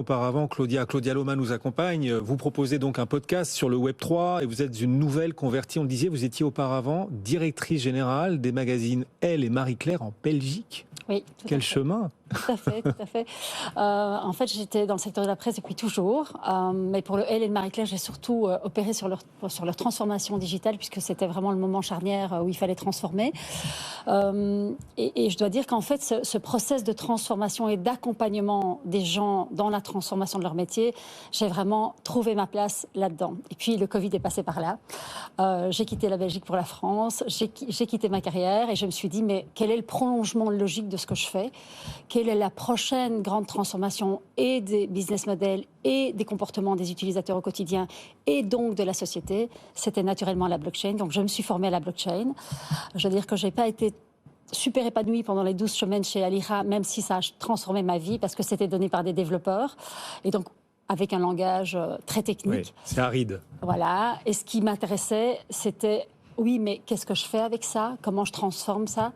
auparavant, Claudia Loma nous accompagne. Vous proposez donc un podcast sur le Web3 et vous êtes une nouvelle convertie. On le disait, vous étiez auparavant directrice générale des magazines Elle et Marie-Claire en Belgique. Oui, quel chemin! Tout à fait, tout à fait. En fait, j'étais dans le secteur de la presse depuis toujours, mais pour le Elle et le Marie-Claire, j'ai surtout opéré sur leur transformation digitale, puisque c'était vraiment le moment charnière où il fallait transformer. Et je dois dire qu'en fait, ce process de transformation et d'accompagnement des gens dans la transformation de leur métier, j'ai vraiment trouvé ma place là-dedans. Et puis, le Covid est passé par là. J'ai quitté la Belgique pour la France, j'ai quitté ma carrière et je me suis dit, mais quel est le prolongement logique de ce que je fais ? Quelle est la prochaine grande transformation et des business models et des comportements des utilisateurs au quotidien et donc de la société? C'était naturellement la blockchain. Donc, je me suis formée à la blockchain. Je veux dire que je n'ai pas été super épanouie pendant les 12 semaines chez Alira, même si ça a transformé ma vie parce que c'était donné par des développeurs. Et donc, avec un langage très technique. Oui, c'est aride. Voilà. Et ce qui m'intéressait, c'était... Oui, mais qu'est-ce que je fais avec ça? Comment je transforme ça?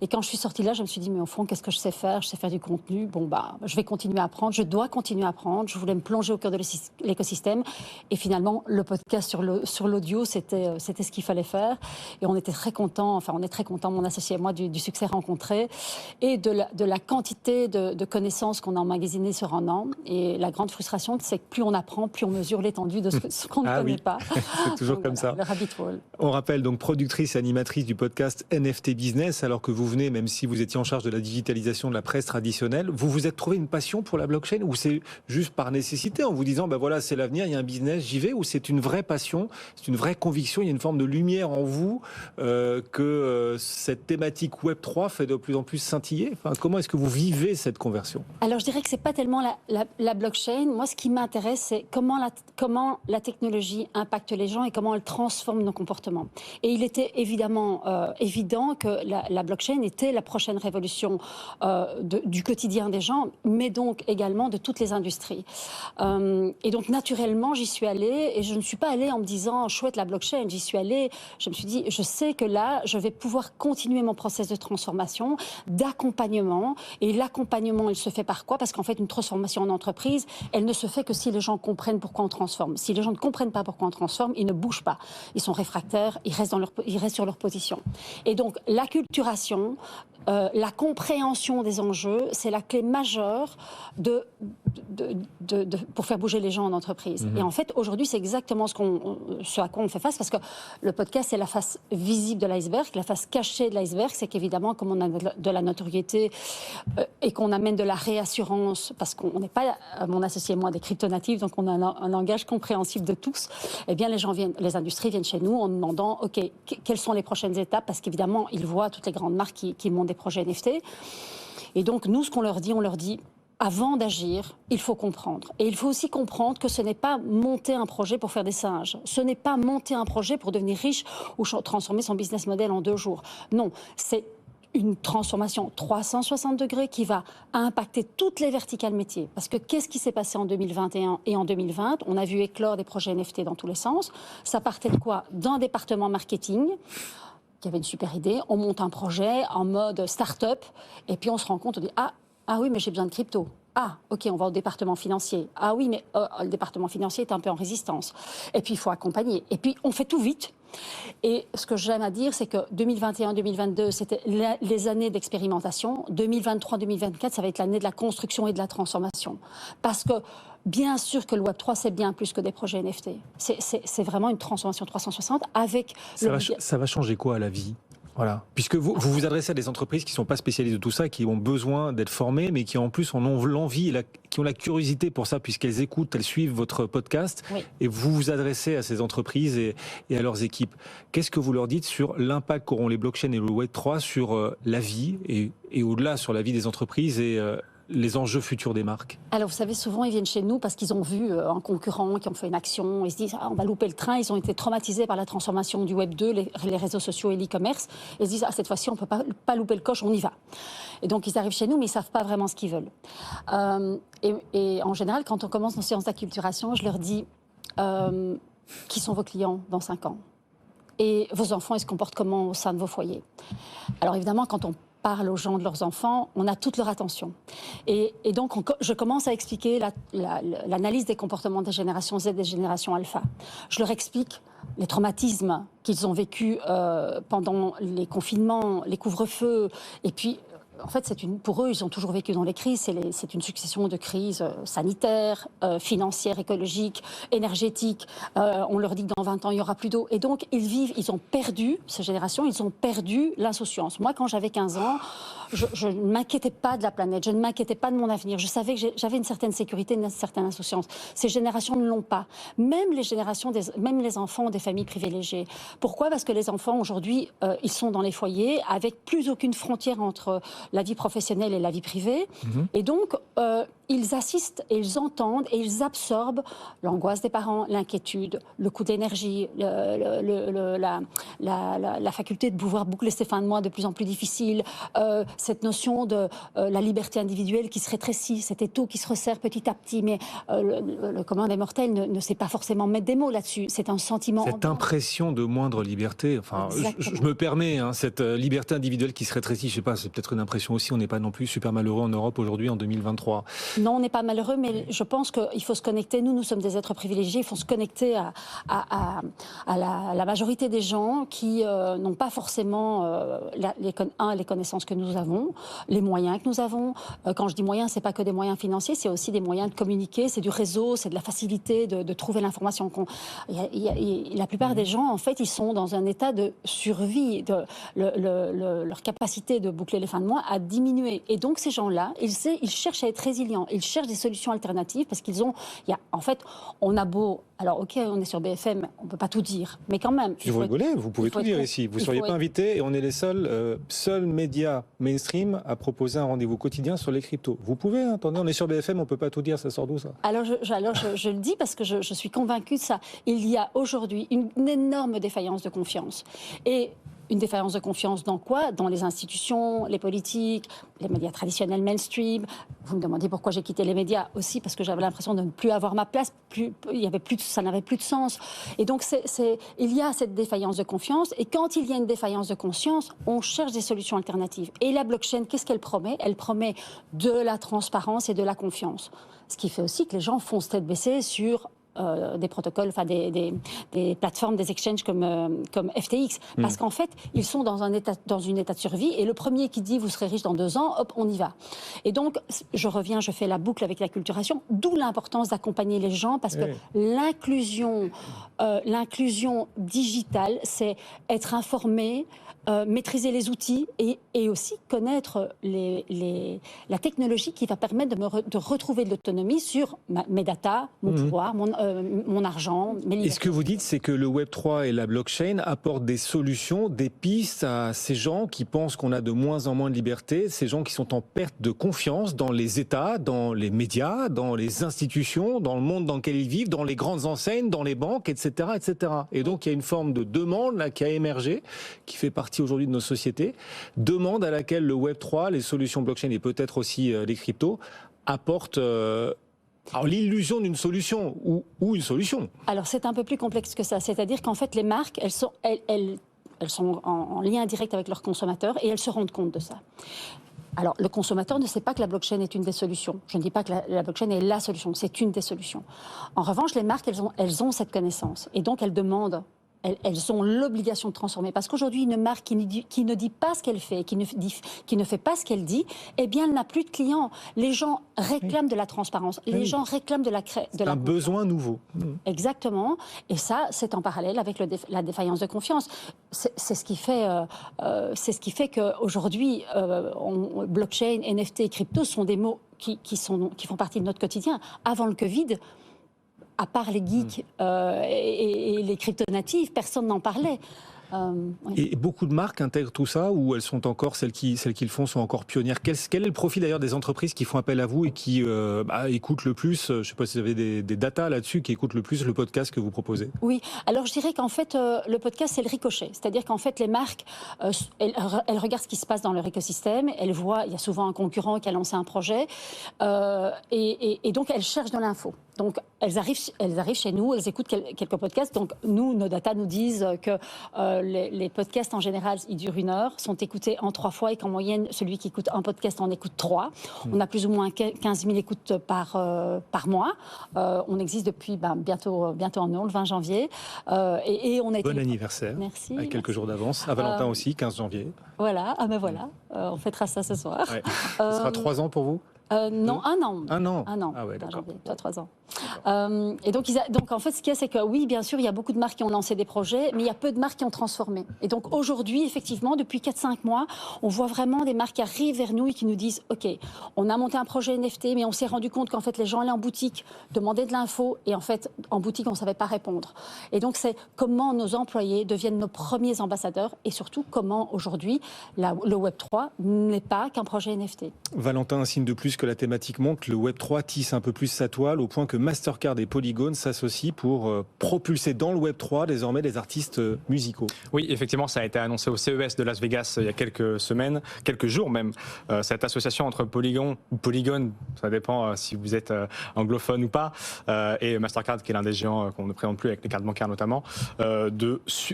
Et quand je suis sortie là, je me suis dit, mais au fond, qu'est-ce que je sais faire? Je sais faire du contenu. Bon, je vais continuer à apprendre. Je dois continuer à apprendre. Je voulais me plonger au cœur de l'écosystème. Et finalement, le podcast sur l'audio, c'était ce qu'il fallait faire. Et on était très contents, on est très contents, mon associé et moi, du succès rencontré et de la quantité de connaissances qu'on a emmagasinées sur un an. Et la grande frustration, c'est que plus on apprend, plus on mesure l'étendue de ce qu'on ne connaît pas. C'est toujours donc, comme ça. Le rabbit hole. On rappelle donc productrice et animatrice du podcast NFT Business, alors que vous venez, même si vous étiez en charge de la digitalisation de la presse traditionnelle, vous vous êtes trouvé une passion pour la blockchain ou c'est juste par nécessité en vous disant, voilà, c'est l'avenir, il y a un business, j'y vais, ou c'est une vraie passion, c'est une vraie conviction, il y a une forme de lumière en vous que cette thématique Web3 fait de plus en plus scintiller? Enfin, comment est-ce que vous vivez cette conversion? Alors je dirais que c'est pas tellement la blockchain. Moi, ce qui m'intéresse, c'est comment la technologie impacte les gens et comment elle transforme nos comportements. Et il était évidemment évident que la blockchain était la prochaine révolution du quotidien des gens, mais donc également de toutes les industries. Et donc naturellement, j'y suis allée et je ne suis pas allée en me disant chouette la blockchain. J'y suis allée, je me suis dit, je sais que là, je vais pouvoir continuer mon process de transformation, d'accompagnement. Et l'accompagnement, il se fait par quoi? Parce qu'en fait, une transformation en entreprise, elle ne se fait que si les gens comprennent pourquoi on transforme. Si les gens ne comprennent pas pourquoi on transforme, ils ne bougent pas. Ils sont réfractaires, ils restent sur leur position. Et donc, l'acculturation, la compréhension des enjeux, c'est la clé majeure pour faire bouger les gens en entreprise. Et en fait, aujourd'hui, c'est exactement ce à quoi on fait face, parce que le podcast, c'est la face visible de l'iceberg. La face cachée de l'iceberg, c'est qu'évidemment, comme on a de la notoriété et qu'on amène de la réassurance, parce qu'on n'est pas, mon associé et moi, des cryptonatifs, donc on a un langage compréhensible de tous, eh bien, les industries viennent chez nous en demandant, OK, quelles sont les prochaines étapes? Parce qu'évidemment, ils voient toutes les grandes marques qui montent des projets NFT. Et donc, nous, ce qu'on leur dit, avant d'agir, il faut comprendre. Et il faut aussi comprendre que ce n'est pas monter un projet pour faire des singes. Ce n'est pas monter un projet pour devenir riche ou transformer son business model en 2 jours. Non, c'est une transformation 360 degrés qui va impacter toutes les verticales métiers. Parce que qu'est-ce qui s'est passé en 2021 et en 2020? On a vu éclore des projets NFT dans tous les sens. Ça partait de quoi? D'un département marketing qui avait une super idée. On monte un projet en mode start-up et puis on se rend compte, on dit ah oui, mais j'ai besoin de crypto. Ah, ok, on va au département financier. Ah oui, mais le département financier est un peu en résistance. Et puis, il faut accompagner. Et puis, on fait tout vite. Et ce que j'aime à dire, c'est que 2021-2022, c'était les années d'expérimentation. 2023-2024, ça va être l'année de la construction et de la transformation. Parce que, bien sûr que le Web3, c'est bien plus que des projets NFT. C'est vraiment une transformation 360 avec... Ça va changer quoi à la vie ? Voilà. Puisque vous vous adressez à des entreprises qui ne sont pas spécialisées de tout ça, qui ont besoin d'être formées, mais qui en plus en ont l'envie, qui ont la curiosité pour ça, puisqu'elles écoutent, elles suivent votre podcast, oui. Et vous vous adressez à ces entreprises et à leurs équipes. Qu'est-ce que vous leur dites sur l'impact qu'auront les blockchains et le Web3 sur la vie et au-delà sur la vie des entreprises et les enjeux futurs des marques? Alors, vous savez, souvent, ils viennent chez nous parce qu'ils ont vu un concurrent qui ont fait une action. Ils se disent, on va louper le train. Ils ont été traumatisés par la transformation du Web 2, les réseaux sociaux et l'e-commerce. Ils se disent, cette fois-ci, on ne peut pas louper le coche, on y va. Et donc, ils arrivent chez nous, mais ils ne savent pas vraiment ce qu'ils veulent. Et en général, quand on commence nos séances d'acculturation, je leur dis, qui sont vos clients dans 5 ans? Et vos enfants, ils se comportent comment au sein de vos foyers? Alors, évidemment, quand on parlent aux gens de leurs enfants, on a toute leur attention. Et donc, je commence à expliquer l'analyse des comportements des générations Z et des générations alpha. Je leur explique les traumatismes qu'ils ont vécus pendant les confinements, les couvre-feux, et puis en fait, pour eux, ils ont toujours vécu dans les crises. C'est une succession de crises sanitaires, financières, écologiques, énergétiques. On leur dit que dans 20 ans, il n'y aura plus d'eau. Et donc, ils ont perdu, ces générations, ils ont perdu l'insouciance. Moi, quand j'avais 15 ans, je ne m'inquiétais pas de la planète, je ne m'inquiétais pas de mon avenir. Je savais que j'avais une certaine sécurité, une certaine insouciance. Ces générations ne l'ont pas. Même les enfants des familles privilégiées. Pourquoi ? Parce que les enfants, aujourd'hui, ils sont dans les foyers avec plus aucune frontière entre la vie professionnelle et la vie privée. Et donc, ils assistent et ils entendent et ils absorbent l'angoisse des parents, l'inquiétude, le coût d'énergie, la faculté de pouvoir boucler ses fins de mois de plus en plus difficiles, cette notion de la liberté individuelle qui se rétrécit, cet étau qui se resserre petit à petit. Mais le commun des mortels ne sait pas forcément mettre des mots là-dessus. C'est un sentiment... Cette impression de moindre liberté, enfin, je me permets, cette liberté individuelle qui se rétrécit, je sais pas, c'est peut-être une impression aussi, on n'est pas non plus super malheureux en Europe aujourd'hui, en 2023. Non, on n'est pas malheureux, mais je pense qu'il faut se connecter. Nous sommes des êtres privilégiés, il faut se connecter à la majorité des gens qui n'ont pas forcément les connaissances que nous avons, les moyens que nous avons. Quand je dis moyens, c'est pas que des moyens financiers, c'est aussi des moyens de communiquer, c'est du réseau, c'est de la facilité de trouver l'information. La plupart des gens, en fait, ils sont dans un état de survie. Leur capacité de boucler les fins de mois a diminué. Et donc, ces gens-là, ils cherchent à être résilients. Ils cherchent des solutions alternatives parce en fait, on a beau... Alors, OK, on est sur BFM, on ne peut pas tout dire, mais quand même... Vous rigolez, vous pouvez tout dire ici. Vous ne seriez pas invité et on est les seuls médias mainstream à proposer un rendez-vous quotidien sur les cryptos. Vous pouvez, attendez, on est sur BFM, on ne peut pas tout dire, ça sort d'où ça ? Alors, je le dis parce que je suis convaincue de ça. Il y a aujourd'hui une énorme défaillance de confiance. Et une défaillance de confiance dans quoi ? Dans les institutions, les politiques, les médias traditionnels mainstream. Vous me demandez pourquoi j'ai quitté les médias aussi, parce que j'avais l'impression de ne plus avoir ma place, ça n'avait plus de sens. Et donc, il y a cette défaillance de confiance. Et quand il y a une défaillance de confiance, on cherche des solutions alternatives. Et la blockchain, qu'est-ce qu'elle promet ? Elle promet de la transparence et de la confiance. Ce qui fait aussi que les gens foncent tête baissée sur... des protocoles, enfin des plateformes, des exchanges comme FTX, parce qu'en fait, ils sont dans un état de survie, et le premier qui dit vous serez riche dans 2 ans, hop, on y va. Et donc, je fais la boucle avec l'acculturation, d'où l'importance d'accompagner les gens, parce que l'inclusion digitale, c'est être informé, maîtriser les outils et aussi connaître la technologie qui va permettre de retrouver de l'autonomie sur mes datas, mon pouvoir, mon argent, mes libertés. Et ce que vous dites, c'est que le Web3 et la blockchain apportent des solutions, des pistes à ces gens qui pensent qu'on a de moins en moins de liberté, ces gens qui sont en perte de confiance dans les États, dans les médias, dans les institutions, dans le monde dans lequel ils vivent, dans les grandes enseignes, dans les banques, etc., etc. Et donc, il y a une forme de demande là, qui a émergé, qui fait partie aujourd'hui de nos sociétés, demande à laquelle le Web3, les solutions blockchain et peut-être aussi les cryptos apportent l'illusion d'une solution ou une solution. Alors c'est un peu plus complexe que ça, c'est-à-dire qu'en fait les marques, elles sont en lien direct avec leurs consommateurs et elles se rendent compte de ça. Alors, le consommateur ne sait pas que la blockchain est une des solutions. Je ne dis pas que la blockchain est la solution, c'est une des solutions. En revanche, les marques, elles ont cette connaissance et donc elles demandent. Elles ont l'obligation de transformer. Parce qu'aujourd'hui, une marque qui ne dit pas ce qu'elle fait, qui ne fait pas ce qu'elle dit, eh bien, elle n'a plus de clients. Les gens réclament de la transparence. Les gens réclament de la besoin nouveau. Exactement. Et ça, c'est en parallèle avec la défaillance de confiance. C'est ce qui fait qu'aujourd'hui, blockchain, NFT et crypto sont des mots qui font partie de notre quotidien. Avant le Covid, à part les geeks et les crypto-natifs, personne n'en parlait. Oui. Et beaucoup de marques intègrent tout ça, ou elles sont encore, celles qui le font, sont encore pionnières. Quel est le profil d'ailleurs des entreprises qui font appel à vous et qui écoutent le plus, je ne sais pas si vous avez des datas là-dessus, qui écoutent le plus le podcast que vous proposez ? Oui, alors je dirais qu'en fait, le podcast, c'est le ricochet. C'est-à-dire qu'en fait, les marques, elles regardent ce qui se passe dans leur écosystème, elles voient, il y a souvent un concurrent qui a lancé un projet, et donc elles cherchent de l'info. Donc, elles arrivent chez nous, elles écoutent quelques podcasts. Donc, nous, nos data nous disent que les podcasts, en général, ils durent 1 heure, sont écoutés en 3 fois et qu'en moyenne, celui qui écoute un podcast en écoute 3. On a plus ou moins 15 000 écoutes par mois. On existe depuis bientôt en le 20 janvier. Et on a Bon anniversaire. Merci. Avec quelques jours d'avance. À Valentin aussi, 15 janvier. Voilà, on fêtera ça ce soir. Ouais. Ça sera 3 ans pour vous ? Non, 1 an. 1 an. 1 an. Ah ouais, d'accord. Toi, 3 ans. Et donc, en fait, ce qu'il y a, c'est que oui, bien sûr, il y a beaucoup de marques qui ont lancé des projets, mais il y a peu de marques qui ont transformé. Et donc, aujourd'hui, effectivement, depuis 4-5 mois, on voit vraiment des marques qui arrivent vers nous et qui nous disent, OK, on a monté un projet NFT, mais on s'est rendu compte qu'en fait, les gens allaient en boutique, demandaient de l'info, et en fait, en boutique, on ne savait pas répondre. Et donc, c'est comment nos employés deviennent nos premiers ambassadeurs, et surtout, comment aujourd'hui, le Web3 n'est pas qu'un projet NFT. Valentin, un signe de plus que la thématique monte, le Web3 tisse un peu plus sa toile au point que Mastercard et Polygon s'associent pour propulser dans le Web3 désormais les artistes musicaux. Oui, effectivement, ça a été annoncé au CES de Las Vegas il y a quelques semaines, quelques jours même. Cette association entre Polygon, ça dépend si vous êtes anglophone ou pas, et Mastercard, qui est l'un des géants qu'on ne présente plus avec les cartes bancaires notamment,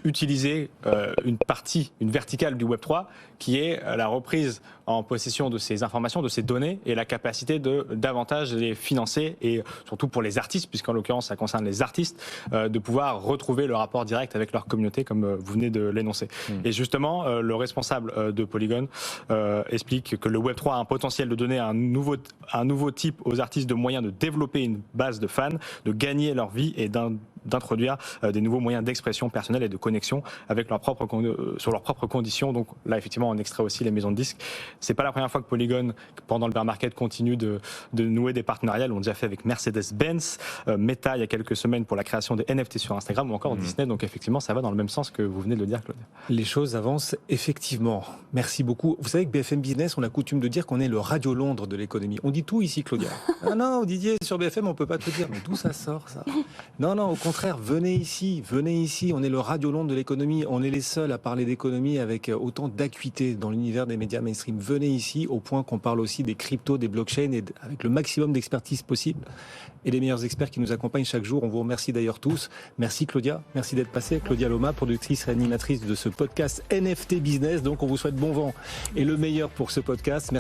utiliser une verticale du Web3 qui est la reprise en possession de ces informations, de ces données et la capacité de davantage les financer et surtout pour les artistes, puisqu'en l'occurrence ça concerne les artistes, de pouvoir retrouver le rapport direct avec leur communauté comme vous venez de l'énoncer. Et justement, le responsable de Polygon explique que le Web3 a un potentiel de donner un nouveau type aux artistes de moyens de développer une base de fans, de gagner leur vie et d'introduire des nouveaux moyens d'expression personnelle et de connexion avec sur leurs propres conditions. Donc là, effectivement, on extrait aussi les maisons de disques. C'est pas la première fois que Polygon, pendant le bear market, continue de nouer des partenariats. Ils l'ont déjà fait avec Mercedes-Benz, Meta il y a quelques semaines pour la création des NFT sur Instagram ou encore Disney. Donc effectivement, ça va dans le même sens que vous venez de le dire, Claudia. Les choses avancent effectivement. Merci beaucoup. Vous savez que BFM Business, on a coutume de dire qu'on est le Radio Londres de l'économie. On dit tout ici, Claudia. Ah non, Didier, sur BFM, on peut pas tout dire. Mais d'où ça sort, ça ? Non, au contraire, venez ici. On est le Radio Londres de l'économie. On est les seuls à parler d'économie avec autant d'acuité dans l'univers des médias mainstream. Venez ici, au point qu'on parle aussi des cryptos, des blockchains, et avec le maximum d'expertise possible. Et les meilleurs experts qui nous accompagnent chaque jour. On vous remercie d'ailleurs tous. Merci Claudia, merci d'être passée. Claudia Loma, productrice et animatrice de ce podcast NFT Business. Donc on vous souhaite bon vent et le meilleur pour ce podcast. Merci.